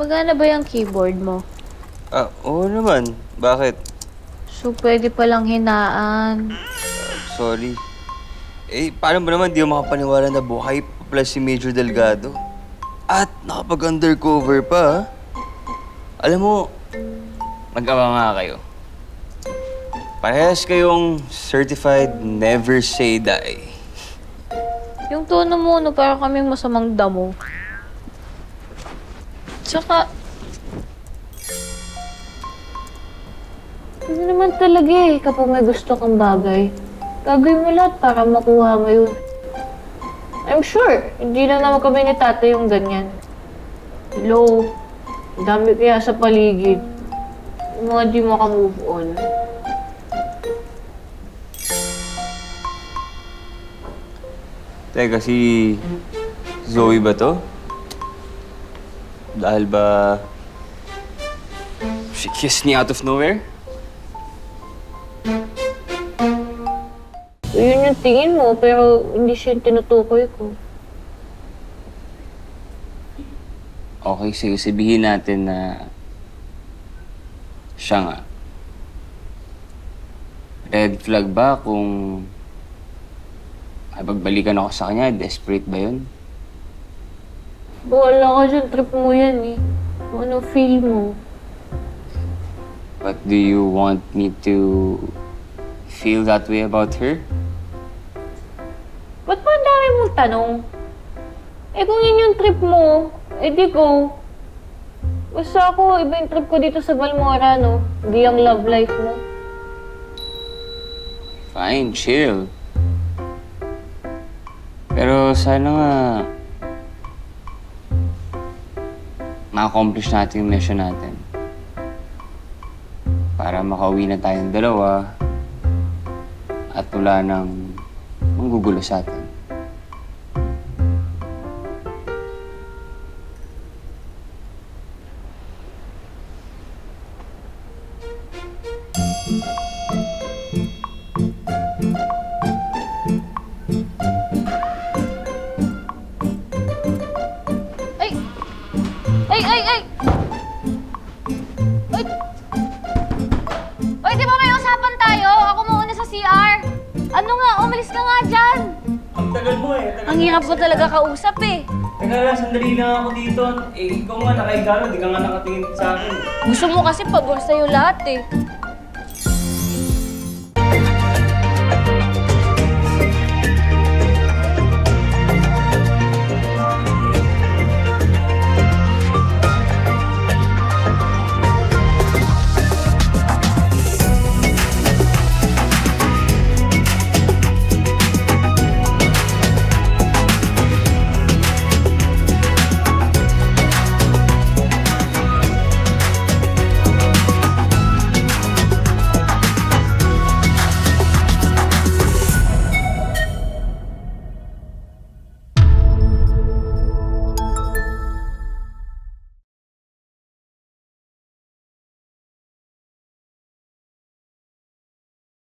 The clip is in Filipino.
Gumagana ba yung keyboard mo? Oo naman. Bakit? So, pwede palang hinaan. Sorry. Paano ba naman di mo makapaniwala na buhay pa pala si Major Delgado? At nakapag-undercover pa, ha? Alam mo, mag-awa nga kayo. Parehas kayong certified never say die. Yung tono mo, no, para kaming masamang damo. Tsaka, ano naman talaga kapag may gusto kang bagay, gagawin mo lahat para makuha mo yun. I'm sure, hindi lang naman kami ni tatay yung ganyan. Hello, dami kaya sa paligid. Yung mga di makamove on. Teka, si Zoe ba to? Dahil ba she kissed me out of nowhere? So, yun yung tingin mo, pero hindi siya yung tinutukoy ko. Okay, sige, sabihin natin na siya nga. Red flag ba kung pagbalikan ako sa kanya? Desperate ba yun? Wala ka dyan, trip mo yan Kung ano feel mo. But do you want me to feel that way about her? Ba't ba ang dami mong tanong? Kung yun yung trip mo, di go. Basta ako, iba yung trip ko dito sa Balmora, no? Hindi ang love life mo. Fine, chill. Pero sana nga ma-accomplish natin yung mission natin. Para makauwi na tayong dalawa at wala nang manggugulo sa atin. Ay! Ay! Ay! Ay! Ay! Ay, di ba may usapan tayo? Ako mauna sa CR. Ano nga? Umalis ka nga dyan. Ang tagal mo eh. Ang hirap mo talaga kausap Teka lang, sandali lang ako dito. Ikaw nga nakaigano, di ka nga nakatingin sa akin. Gusto mo kasi pabor sa'yo lahat